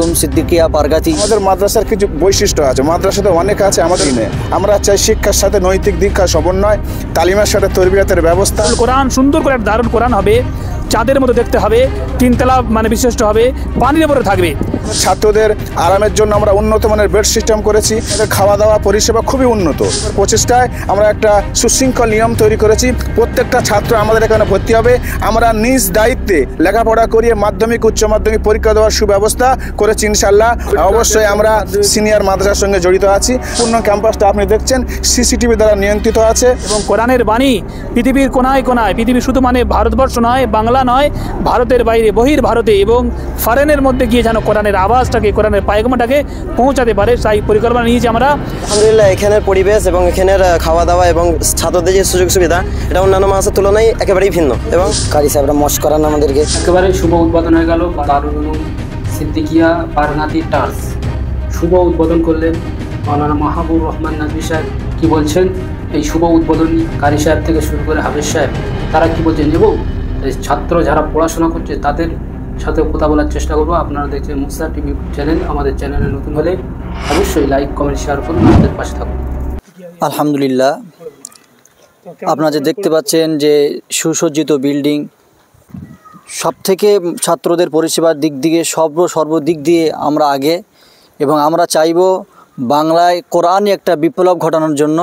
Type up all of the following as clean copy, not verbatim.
দারুল উলুম সিদ্দিকিয়া পারগাতি। আমাদের মাদ্রাসার কিছু বৈশিষ্ট্য আছে, মাদ্রাসাতে অনেক আছে আমাদের দিনে। আমরা চাই শিক্ষার সাথে নৈতিক দীক্ষা সমন্বয়, তালিমের সাথে তরবিয়তের ব্যবস্থা। কোরআন সুন্দর করে দারুল কোরআন হবে, চাঁদের মতো দেখতে হবে, তিনতলা বিশিষ্ট হবে, পানির উপরে থাকবে। ছাত্রদের আরামের জন্য আমরা উন্নত মানের বেড সিস্টেম করেছি, খাওয়া দাওয়া পরিষেবা খুবই উন্নত। প্রচেষ্টায় আমরা একটা সুশৃঙ্খল নিয়ম তৈরি করেছি, প্রত্যেকটা ছাত্র আমাদের এখানে ভর্তি হবে। আমরা নিজ দায়িত্বে লেখাপড়া করিয়ে মাধ্যমিক উচ্চ মাধ্যমিক পরীক্ষা দেওয়ার সুব্যবস্থা করেছি ইনশাল্লাহ। অবশ্যই আমরা সিনিয়র মাদ্রাসার সঙ্গে জড়িত আছি। পূর্ণ ক্যাম্পাসটা আপনি দেখছেন সিসিটিভি দ্বারা নিয়ন্ত্রিত আছে। এবং কোরআনের বাণী পৃথিবীর কোনায় কোনায়, পৃথিবী শুধু ভারতবর্ষ নয়, বাংলা নয়, ভারতের বাইরে বহির ভারতে এবং ফরেনের মধ্যে গিয়ে যেন কোরআনের আওয়াজটাকে, কোরআনের পায়গামটাকে পৌঁছাতে পারে, সেই পরিকল্পনা নিয়েছি আমরা। আলহামদুলিল্লাহ, এখানের পরিবেশ এবং এখানের খাওয়া দাওয়া এবং ছাত্রদের যে সুযোগ সুবিধা, এটা অন্যান্য মাদ্রাসার তুলনায় একেবারেই ভিন্ন। এবং কারি সাহেবরা মশ করান আমাদেরকে। একেবারে শুভ উদ্বোধন হয়ে গেল দারুল উলুম সিদ্দিকিয়া পারগাতি টার্স। শুভ উদ্বোধন করলেন মাওলানা মাহবুব রহমান নাজবি সাহেব। কী বলছেন এই শুভ উদ্বোধনী? কারি সাহেব থেকে শুরু করে হাফেজ সাহেব, তারা কি বলছেন এবং ছাত্র যারা পড়াশোনা করছে তাদের সাথে কথা বলার চেষ্টা করবো। আপনারা দেখছেন মুসা টিভি চ্যানেল। আমাদের চ্যানেলে নতুন হলে অবশ্যই লাইক কমেন্ট শেয়ার করুন, আমাদের পাশে থাকুন। আলহামদুলিল্লাহ, আপনারা যে দেখতে পাচ্ছেন যে সুসজ্জিত বিল্ডিং, সব থেকে ছাত্রদের পরিষেবার দিক দিয়ে সর্বদিক দিয়ে আমরা আগে, এবং আমরা চাইব বাংলায় কোরআনই একটা বিপ্লব ঘটানোর জন্য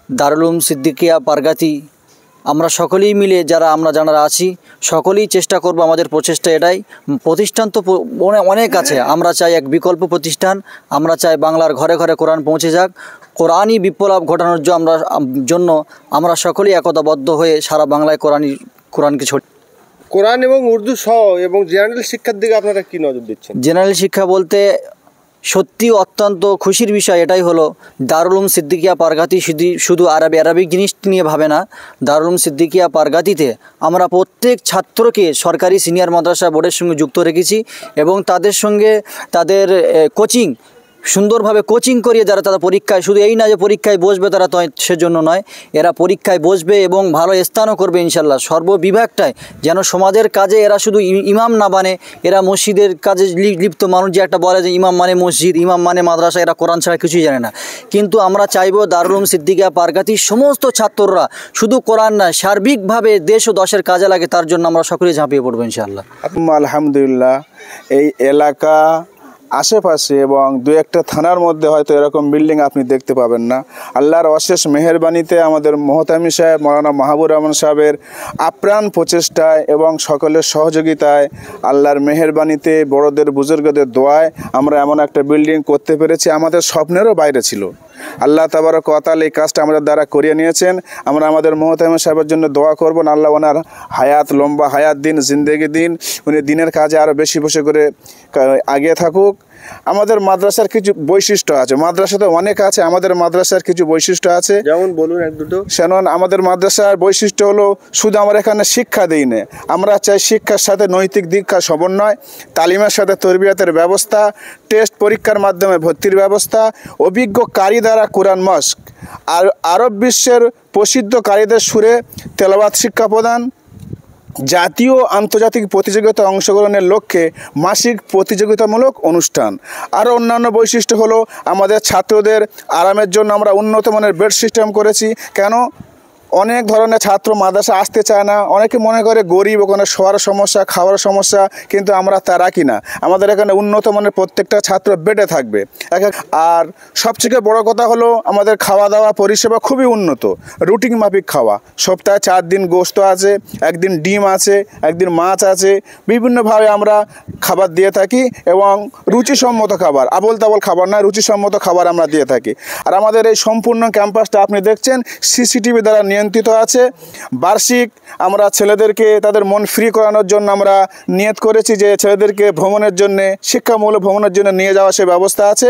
দারুল উলুম সিদ্দিকিয়া পারগাতি আমরা সকলেই মিলে যারা আছি সকলেই চেষ্টা করব। আমাদের প্রচেষ্টা এটাই। প্রতিষ্ঠান তো অনেক আছে, আমরা চাই এক বিকল্প প্রতিষ্ঠান। আমরা চাই বাংলার ঘরে ঘরে কোরআন পৌঁছে যাক। কোরআনই বিপ্লব ঘটানোর জন্য আমরা সকলেই একতাবদ্ধ হয়ে সারা বাংলায় কোরআনকে ছড়িয়ে। কোরআন এবং উর্দু সহ এবং জেনারেল শিক্ষার দিকে আপনারা কি নজর দিচ্ছেন? জেনারেল শিক্ষা বলতে সত্যি অত্যন্ত খুশির বিষয় এটাই হলো, দারুল উলুম সিদ্দিকিয়া পারগাতি শুধু আরবিক জিনিস নিয়ে ভাবে না। দারুল উলুম সিদ্দিকিয়া পারগাতিতে আমরা প্রত্যেক ছাত্রকে সরকারি সিনিয়র মাদ্রাসা বোর্ডের সঙ্গে যুক্ত রেখেছি এবং তাদের সঙ্গে তাদের কোচিং সুন্দরভাবে কোচিং করিয়ে যারা তারা পরীক্ষায়, শুধু এই না যে পরীক্ষায় বসবে তারা, তো সেজন্য নয়, এরা পরীক্ষায় বসবে এবং ভালো স্থানও করবে ইনশাল্লাহ। সর্ববিভাগটায় যেন সমাজের কাজে এরা শুধু ইমাম না বানে, এরা মসজিদের কাজে লিপ্ত। মানুষ যে একটা বলে যে ইমাম মানে মসজিদ, ইমাম মানে মাদ্রাসা, এরা কোরআন ছাড়া কিছুই জানে না। কিন্তু আমরা চাইবো দারুল উলুম সিদ্দিকিয়া পারগাতির সমস্ত ছাত্ররা শুধু কোরআন না, সার্বিকভাবে দেশ ও দশের কাজে লাগে, তার জন্য আমরা সকলেই ঝাঁপিয়ে পড়বো ইনশাআল্লাহ। আলহামদুলিল্লাহ, এই এলাকা আশেপাশে এবং দু একটা থানার মধ্যে হয়তো এরকম বিল্ডিং আপনি দেখতে পাবেন না। আল্লাহর অশেষ মেহেরবানিতে আমাদের মোহতামি সাহেব মৌলানা মাহবুব রহমান সাহেবের আপ্রাণ প্রচেষ্টায় এবং সকলের সহযোগিতায়, আল্লাহর মেহেরবানিতে, বড়দের বুজুর্গদের দোয়ায় আমরা এমন একটা বিল্ডিং করতে পেরেছি, আমাদের স্বপ্নেরও বাইরে ছিল। আল্লাহ তাবারক ওয়া তাআলা এই কাজটা আমাদের দ্বারা করিয়ে নিয়েছেন। আমরা আমাদের মোহতামি সাহেবের জন্য দোয়া করবেন, আল্লাহ ওনার হায়াত, লম্বা হায়াত দিন, জিন্দেগি দিন, উনি দিনের কাজে আরও বেশি করে আগিয়ে থাকুক। আমাদের মাদ্রাসার কিছু বৈশিষ্ট্য আছে, মাদ্রাসাতে অনেক আছে, আমাদের মাদ্রাসার কিছু বৈশিষ্ট্য আছে। যেমন বলুন এক দুটো। শুনুন, আমাদের মাদ্রাসার বৈশিষ্ট্য হলো শুধু আমরা এখানে শিক্ষা দিই না, আমরা চাই শিক্ষার সাথে নৈতিক দীক্ষা সমন্বয়, তালিমের সাথে তরবিয়তের ব্যবস্থা, টেস্ট পরীক্ষার মাধ্যমে ভর্তির ব্যবস্থা, অভিজ্ঞ কারি দ্বারা কোরআন মস্ক, আর আরব বিশ্বের প্রসিদ্ধ কারিদের সুরে তেলাওয়াত শিক্ষা প্রদান, জাতীয় আন্তর্জাতিক প্রতিযোগিতা অংশগ্রহণের লক্ষ্যে মাসিক প্রতিযোগিতামূলক অনুষ্ঠান। আরও অন্যান্য বৈশিষ্ট্য হলো আমাদের ছাত্রদের আরামের জন্য আমরা উন্নত মানের বেড সিস্টেম করেছি। কেন? অনেক ধরনের ছাত্র মাদ্রাসা আসতে চায় না, অনেকে মনে করে গরিব, ওখানে শোয়ার সমস্যা, খাওয়ার সমস্যা, কিন্তু আমরা তা রাখি না। আমাদের এখানে উন্নত মানের প্রত্যেকটা ছাত্র বেডে থাকবে। আর সবথেকে বড় কথা হলো আমাদের খাওয়া দাওয়া পরিষেবা খুবই উন্নত, রুটিন মাফিক খাওয়া। সপ্তাহে 4 দিন গোশত আছে, একদিন ডিম আছে, একদিন মাছ আছে, বিভিন্নভাবে আমরা খাবার দিয়ে থাকি এবং রুচিসম্মত খাবার, আবল তাবল খাবার না, রুচিসম্মত খাবার আমরা দিয়ে থাকি। আর আমাদের এই সম্পূর্ণ ক্যাম্পাসটা আপনি দেখছেন সিসিটিভি দ্বারা নিয়ন্ত্রিত আছে। বার্ষিক আমরা ছেলেদেরকে তাদের মন ফ্রি করানোর জন্য আমরা নিয়ত করেছি যে ছেলেদেরকে ভ্রমণের জন্য, শিক্ষামূলক ভ্রমণের জন্য নিয়ে যাওয়া সে ব্যবস্থা আছে।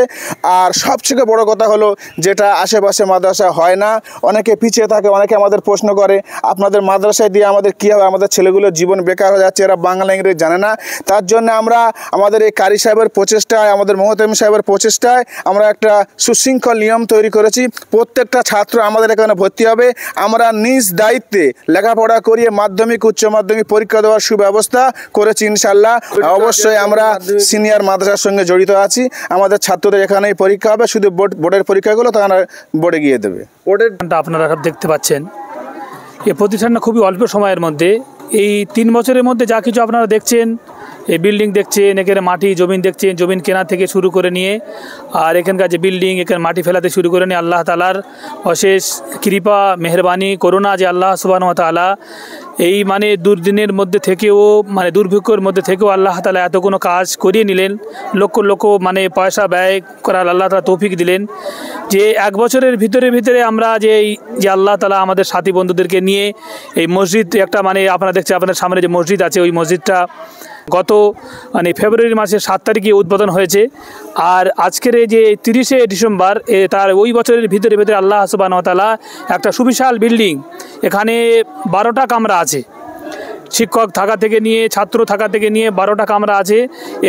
আর সবথেকে বড় কথা হলো যেটা আশেপাশে মাদ্রাসা হয় না, অনেকে পিছিয়ে থাকে, অনেকে আমাদের প্রশ্ন করে আপনাদের মাদ্রাসায় দিয়ে আমাদের কী হবে, আমাদের ছেলেগুলোর জীবন বেকার হয়ে যাচ্ছে, এরা বাংলা ইংরেজি জানে না। তার জন্য আমরা আমাদের এই কারি সাহেবের প্রচেষ্টায়, আমাদের মোহতামি সাহেবের প্রচেষ্টায় আমরা একটা সুশৃঙ্খল নিয়ম তৈরি করেছি। প্রত্যেকটা ছাত্র আমাদের এখানে ভর্তি হবে। আমরা আমরা নিজ দায়িত্বে লেখাপড়া করিয়ে মাধ্যমিক উচ্চ মাধ্যমিক পরীক্ষা দেওয়ার সুব্যবস্থা করেছি ইনশাল্লাহ। অবশ্যই আমরা সিনিয়র মাদ্রাসার সঙ্গে জড়িত আছি। আমাদের ছাত্রদের এখানেই পরীক্ষা হবে, শুধু বোর্ডের পরীক্ষাগুলো তারা বোর্ডে গিয়ে দেবে। আপনারা সব দেখতে পাচ্ছেন এই প্রতিষ্ঠানটা খুবই অল্প সময়ের মধ্যে, এই 3 বছরের মধ্যে যা কিছু আপনারা দেখছেন, এই বিল্ডিং দেখছেন, এখানে মাটি জমিন দেখছেন, জমিন কেনা থেকে শুরু করে নিয়ে আর এখানকার যে বিল্ডিং, এখানে মাটি ফেলাতে শুরু করে নিয়ে আল্লাহ তাআলার অশেষ কৃপা মেহেরবানি করুণা যে আল্লাহ সুবহানাহু ওয়া তাআলা এই মানে দুর্দিনের মধ্যে থেকেও মানে দুর্ভিক্ষর মধ্যে থেকেও আল্লাহ তাআলা এত কোনো কাজ করিয়ে নিলেন, লক্ষ লক্ষ মানে পয়সা ব্যয় করার আল্লাহ তাআলা তৌফিক দিলেন যে 1 বছরের ভিতরে আমরা যে আল্লাহ তাআলা আমাদের সাথী বন্ধুদেরকে নিয়ে এই মসজিদ একটা মানে আপনারা দেখছেন আপনাদের সামনে যে মসজিদ আছে, ওই মসজিদটা গত মানে ফেব্রুয়ারি মাসের 7 তারিখে উদ্বোধন হয়েছে। আর আজকের এই যে 30শে ডিসেম্বর তার ওই বছরের ভিতরে আল্লাহ সুবহানাহু ওয়া তাআলা একটা সুবিশাল বিল্ডিং, এখানে 12টা কামরা আছে, শিক্ষক থাকা থেকে নিয়ে ছাত্র থাকা থেকে নিয়ে 12টা কামরা আছে।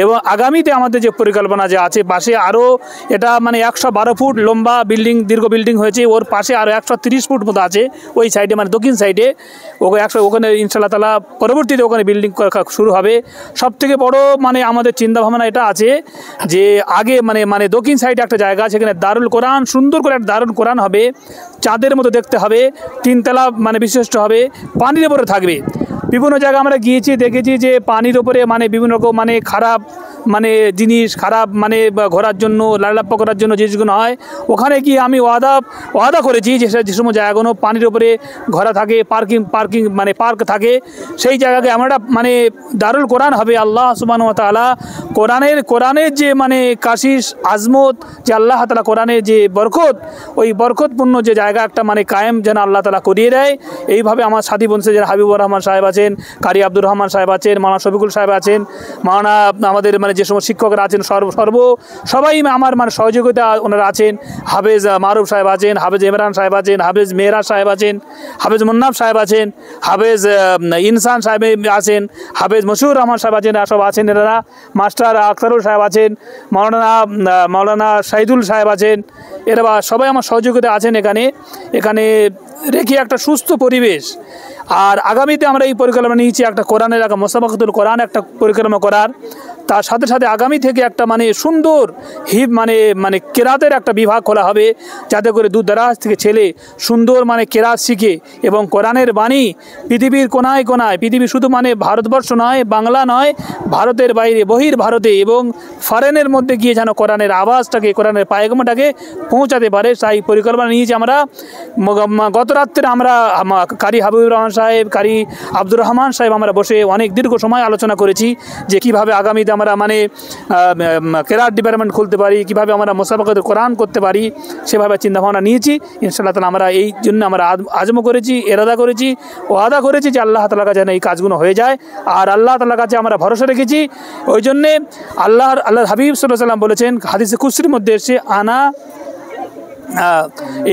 এবং আগামীতে আমাদের যে পরিকল্পনা যে আছে, পাশে আরও এটা মানে 112 ফুট লম্বা বিল্ডিং, দীর্ঘ বিল্ডিং হয়েছে, ওর পাশে আরও 130 ফুট মতো আছে ওই সাইডে মানে দক্ষিণ সাইডে, ওখানে ইনশাআল্লাহ তাআলা পরবর্তীতে ওখানে বিল্ডিং শুরু হবে। সবথেকে বড় মানে আমাদের চিন্তাভাবনা এটা আছে যে আগে মানে দক্ষিণ সাইডে একটা জায়গা, সেখানে দারুল কোরআন, সুন্দর করে একটা দারুল কোরআন হবে, চাঁদের মতো দেখতে হবে, 3 তলা মানে বিশিষ্ট হবে, পানির উপরে থাকবে। বিভিন্ন জায়গায় আমরা গিয়েছি, দেখেছি যে পানির ওপরে মানে বিভিন্ন রকম মানে খারাপ মানে জিনিস, খারাপ মানে ঘোরার জন্য লালাপ্পা করার জন্য জিনিসগুলো হয়, ওখানে গিয়ে আমি ওয়াদা করেছি যে সময় জায়গাগুলো পানির ওপরে ঘোরা থাকে, পার্কিং মানে পার্ক থাকে, সেই জায়গাকে আমরা মানে দারুল কোরআন হবে। আল্লাহ সুবহানাহু ওয়া তাআলা কোরআনের যে মানে কাশিস আজমত যে আল্লাহ তাআলা কোরআনের যে বরকত, ওই বরকতপূর্ণ যে জায়গা একটা মানে কায়েম যেন আল্লাহ তাআলা করিয়ে দেয়। এইভাবে আমার সাথী বন্ধু যারা হাবিবুর রহমান সাহেব আছেন, কারি আব্দুর রহমান সাহেব আছেন, মাওলানা শফিকুল সাহেব আছেন, মাওলানা আমাদের মানে যে সমস্ত শিক্ষকরা আছেন সবাই আমার মানে সহযোগিতা ওনারা আছেন, হাফেজ মারুফ সাহেব আছেন, হাফেজ ইমরান সাহেব আছেন, হাফেজ মেহরাজ সাহেব আছেন, হাফেজ মুন্নাফ সাহেব আছেন, হাফেজ ইনসান সাহেব হাফেজ মশিউর রহমান সাহেব আছেন, সব আছেন এনারা, মাস্টার আখতারুল সাহেব আছেন, মাওলানা শাহিদুল সাহেব আছেন, এরা সবাই আমার সহযোগিতা আছেন এখানে রেখে একটা সুস্থ পরিবেশ। আর আগামীতে আমরা এই পরিকল্পনা নিয়েছি একটা কোরআনের একটা মুসাবাকাতুল কোরআন একটা পরিকল্পনা করার, তার সাথে সাথে আগামী থেকে একটা মানে সুন্দর মানে কেরাতের একটা বিভাগ খোলা হবে, যাতে করে দূর দারাজ থেকে ছেলে সুন্দর মানে কেরাত শিখে এবং কোরআনের বাণী পৃথিবীর কোনায় কোনায়, পৃথিবী শুধু মানে ভারতবর্ষ নয়, বাংলা নয়, ভারতের বাইরে বহির ভারতে এবং ফরেনের মধ্যে গিয়ে যেন কোরআনের আওয়াজটাকে, কোরআনের পায়গামটাকে পৌঁছাতে পারে, তাই পরিকল্পনা নিয়েছি আমরা। গত রাত্রে আমরা কারি হাবিবুর রহমান সাহেব, কারি আব্দুর রহমান সাহেব আমরা বসে অনেক দীর্ঘ সময় আলোচনা করেছি যে কীভাবে আগামীতে আমরা মানে কেরাত ডিপার্টমেন্ট খুলতে পারি, কীভাবে আমরা মুসাবাকাতুল কোরআন করতে পারি, সেভাবে চিন্তাভাবনা নিয়েছি। ইনশাআল্লাহ তাআলা আমরা এই জন্য আমরা আজম করেছি, এরাদা করেছি, ওয়াদা করেছি যে আল্লাহ তাআলার কাছে যেন এই কাজগুলো হয়ে যায়। আর আল্লাহ তাআলার কাছে আমরা ভরসা রেখেছি। ওই জন্যে আল্লাহর হাবিব সাল্লাল্লাহু আলাইহি ওয়াসাল্লাম বলেছেন, হাদিসে কুদসির মধ্যে এসেছে, আনা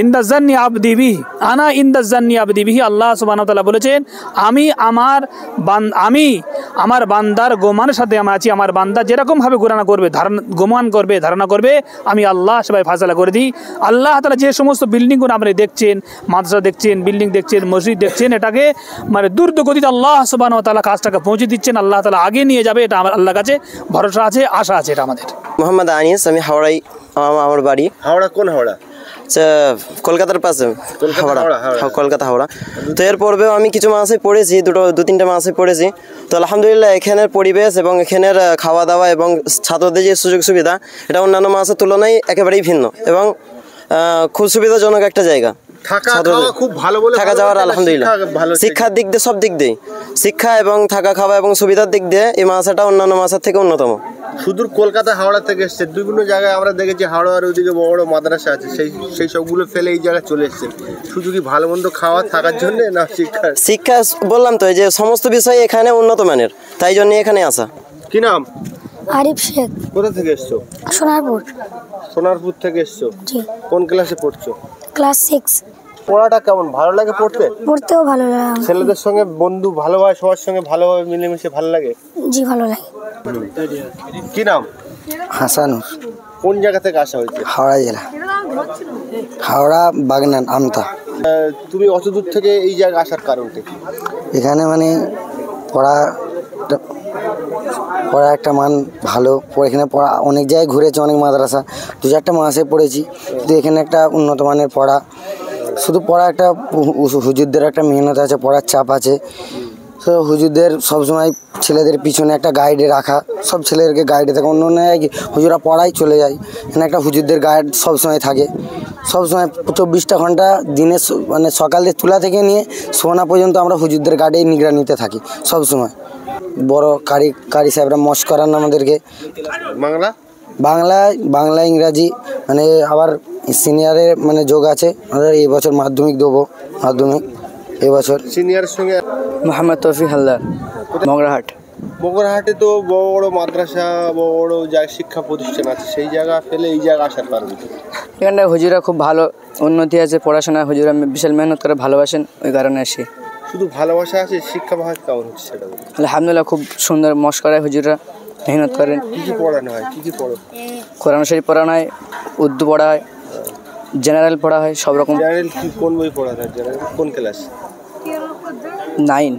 ইন্দাজ্জান্নি আবদি বিহি, আনা ইন্দাজ্জান্নি আবদি বিহি, আল্লাহ সুবহানাহু ওয়া তাআলা বলেছেন আমি আমার বান্দার গোমানের সাথে আমি আছি। আমার বান্দা যেরকমভাবে গোমান করবে ধারণা করবে আমি আল্লাহ সবাই ফায়সালা করে দিই। আল্লাহ তাআলা যে সমস্ত বিল্ডিংগুলো আপনারা দেখছেন, মাদ্রাসা দেখছেন, বিল্ডিং দেখছেন, মসজিদ দেখছেন, এটাকে মানে দ্রুত গতিতে আল্লাহ সুবহানাহু ওয়া তাআলা কাজটাকে পৌঁছে দিচ্ছেন, আল্লাহ তাআলা আগে নিয়ে যাবে, এটা আমার আল্লাহর কাছে ভরসা আছে, আশা আছে। এটা আমাদের মোহাম্মদ আনিস, আমি হাওড়ায় আমার বাড়ি। হাওড়া কোন হাওড়া? কলকাতার পাশে কলকাতা হাওড়া। তো এর পূর্বেও আমি কিছু মাসে পড়েছি, 2-3টা মাসে পড়েছি। তো আলহামদুলিল্লাহ এখানের পরিবেশ এবং এখানের খাওয়া দাওয়া এবং ছাত্রদের যে সুযোগ সুবিধা, এটা অন্যান্য মাসের তুলনায় একেবারেই ভিন্ন এবং খুব সুবিধাজনক একটা জায়গা। থাকা যাওয়ার আলহামদুলিল্লাহ শিক্ষার দিক দিয়ে, সব দিক দিয়ে, শিক্ষা এবং থাকা খাওয়া এবং সুবিধার দিক দিয়ে এই মাসাটা অন্যান্য মাসের থেকে অন্যতম। সুদূর কলকাতা হাওড়া থেকে এসছে, বিভিন্ন জায়গায় আমরা দেখেছি হাওড়ার ওইদিকে বড় বড় মাদ্রাসা আছে, সেই সবগুলো ফেলে এই জায়গায় চলে এসছে। শুধু কি ভালো মন্দ খাওয়া থাকার জন্য না শিক্ষা? বললাম তো, এই যে সমস্ত বিষয় এখানে উন্নত মানের, তাই জন্য এখানে আসা। কি নাম? আরিফ শেখ। কোথা থেকে এসছো? সোনারপুর থেকে এসছো। কোন ক্লাসে পড়ছো? ক্লাস 6। পড়াটা কেমন, ভালো লাগে পড়তে? পড়তেও ভালো লাগে। ছেলেদের সঙ্গে বন্ধু ভালো হয়, সবার সঙ্গে ভালোভাবে মিলেমিশে ভালো লাগে? জি ভালো লাগে। কি নাম? হাসানুর। কোন জায়গা থেকে আসা হয়েছে? হাওড়া জেলা, হাওড়া বাগনান আমতা। তুমি অত দূর থেকে এই জায়গায় আসার কারণটা কি? এখানে মানে পড়া একটা মান ভালো, এখানে পড়া অনেক জায়গায় ঘুরেছি, অনেক মাদ্রাসা 2-4টা মাসে পড়েছি, কিন্তু এখানে একটা উন্নত মানের পড়া, শুধু পড়া একটা হুজুরদের একটা মেহনত আছে, পড়ার চাপ আছে। তো হুজুরদের সবসময় ছেলেদের পিছনে একটা গাইডে রাখা, সব ছেলেদেরকে গাইডে থাকে, অন্য অন্য কি হুজুরা পড়াই চলে যায়, এখানে একটা হুজুরদের গাইড সবসময় থাকে, সবসময় 24টা ঘন্টা দিনে, মানে সকালে তুলা থেকে নিয়ে শোনা পর্যন্ত আমরা হুজুরদের গাইডে নিগরানিতে থাকি সবসময়। বড় কারি সাহেবরা মস্ক করান আমাদেরকে বাংলা ইংরাজি, মানে আবার সিনিয়রের মানে যোগ আছে। আমাদের এই বছর মাধ্যমিক দেবো, এবছর। সিনিয়রের সঙ্গে মোহাম্মদ তৌফিক হালদার, মগরাহাটে তো বড় বড় মাদ্রাসা, বড় বড় জায়গায় শিক্ষা প্রতিষ্ঠান আছে, সেই জায়গা ফেলে এই জায়গা আসার কারণ কি? এখানটায় হুজুরা খুব ভালো উন্নতি আছে, পড়াশোনা হুজুরা বিশাল মেহনত করে, ভালোবাসেন, ওই কারণে আসি। শুধু ভালোবাসা আছে, শিক্ষা ভাগ কেমন হচ্ছে সেটা? আলহামদুলিল্লাহ খুব সুন্দর মস্ক করায় হুজুরা, মেহনত করেন। কী কী পড়ানো হয়? কী কী পড়ো? কোরআন শরীফ পড়ানো হয়, উর্দু পড়া হয়, জেনারেল পড়া হয়, সব রকম। জেনারেল কি কোন বই পড়ানো হয়? জেনারেল কোন ক্লাস? 9